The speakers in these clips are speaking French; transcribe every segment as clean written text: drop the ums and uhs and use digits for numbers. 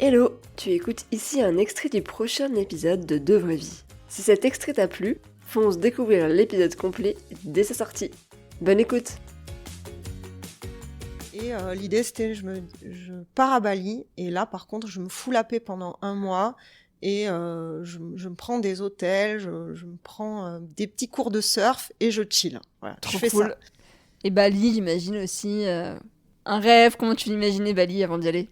Hello, tu écoutes ici un extrait du prochain épisode de Deux vraies vies. Si cet extrait t'a plu, fonce découvrir l'épisode complet dès sa sortie. Bonne écoute. Et l'idée c'était je pars à Bali et là par contre je me fous la paix pendant 1 mois et je me prends des hôtels, je me prends des petits cours de surf et je chill. Voilà, Trop je fais cool. ça. Et Bali, j'imagine aussi un rêve. Comment tu l'imaginais Bali avant d'y aller?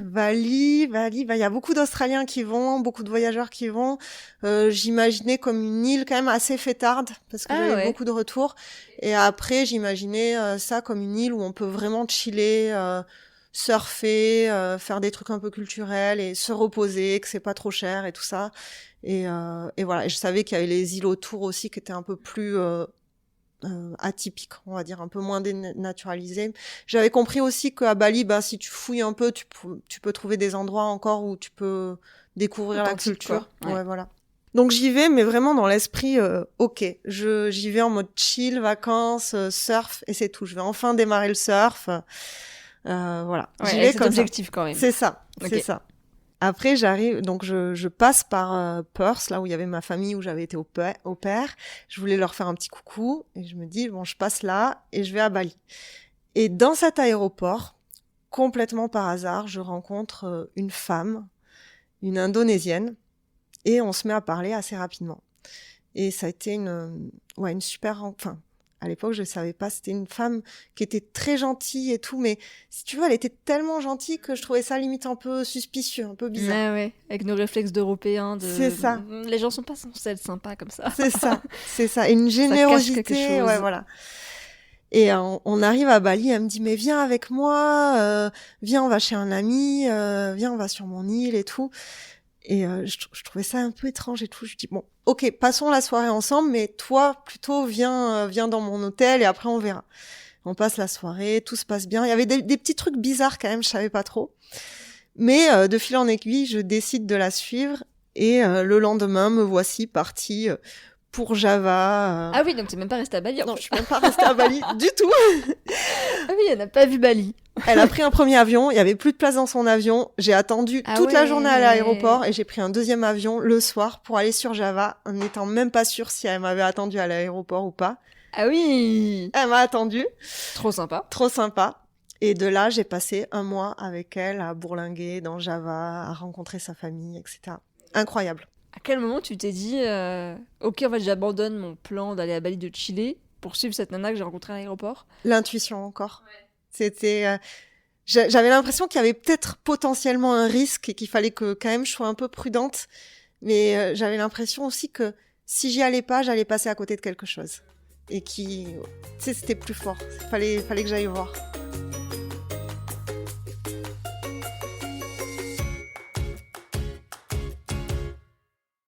Bali, il y a beaucoup d'Australiens qui vont, beaucoup de voyageurs qui vont. J'imaginais comme une île quand même assez fêtarde parce que j'avais beaucoup de retours. Et après, j'imaginais ça comme une île où on peut vraiment chiller, surfer, faire des trucs un peu culturels et se reposer, que c'est pas trop cher et tout ça. Et voilà. Et je savais qu'il y avait les îles autour aussi qui étaient un peu plus atypique, on va dire, un peu moins dénaturalisé. J'avais compris aussi qu'à Bali, si tu fouilles un peu, tu peux trouver des endroits encore où tu peux découvrir la culture. Ouais, voilà. Donc j'y vais, mais vraiment dans l'esprit, ok, j'y vais en mode chill, vacances, surf, et c'est tout. Je vais enfin démarrer le surf. Voilà. Ouais, j'y vais cet comme objectif ça. quand même. C'est ça, c'est ça. Après, j'arrive, donc je passe par Perth, là où il y avait ma famille, où j'avais été au pair. Je voulais leur faire un petit coucou et je me dis, bon, je passe là et je vais à Bali. Et dans cet aéroport, complètement par hasard, je rencontre une femme, une Indonésienne, et on se met à parler assez rapidement. Et ça a été une super... Enfin, à l'époque, je ne savais pas, c'était une femme qui était très gentille et tout, mais si tu veux, elle était tellement gentille que je trouvais ça limite un peu suspicieux, un peu bizarre. Ouais, avec nos réflexes d'Européens. C'est ça. Les gens sont pas censés être sympas comme ça. C'est ça. Et une générosité, ça cache quelque chose. Ouais, voilà. Et on arrive à Bali, elle me dit, mais viens avec moi, viens, on va chez un ami, viens, on va sur mon île et tout. Et je trouvais ça un peu étrange et tout. Je dis, bon, ok, passons la soirée ensemble, mais toi, plutôt, viens dans mon hôtel et après, on verra. On passe la soirée, tout se passe bien. Il y avait des petits trucs bizarres quand même, je savais pas trop. Mais de fil en aiguille, je décide de la suivre et le lendemain, me voici partie pour Java. Ah oui, donc t'es même pas restée à Bali. Non, je suis même pas restée à Bali du tout. Ah oui, elle n'a pas vu Bali. Elle a pris un premier avion, il y avait plus de place dans son avion. J'ai attendu toute la journée à l'aéroport et j'ai pris un deuxième avion le soir pour aller sur Java en n'étant même pas sûre si elle m'avait attendu à l'aéroport ou pas. Ah oui. Elle m'a attendu. Trop sympa. Trop sympa. Et de là, j'ai passé 1 mois avec elle à bourlinguer dans Java, à rencontrer sa famille, etc. Incroyable. À quel moment tu t'es dit ok, en fait, j'abandonne mon plan d'aller à Bali de chiller pour suivre cette nana que j'ai rencontrée à l'aéroport? L'intuition encore. Ouais. C'était... j'avais l'impression qu'il y avait peut-être potentiellement un risque et qu'il fallait que quand même je sois un peu prudente. Mais j'avais l'impression aussi que si j'y allais pas, j'allais passer à côté de quelque chose. Et qui... Tu sais, c'était plus fort. Fallait que j'aille voir.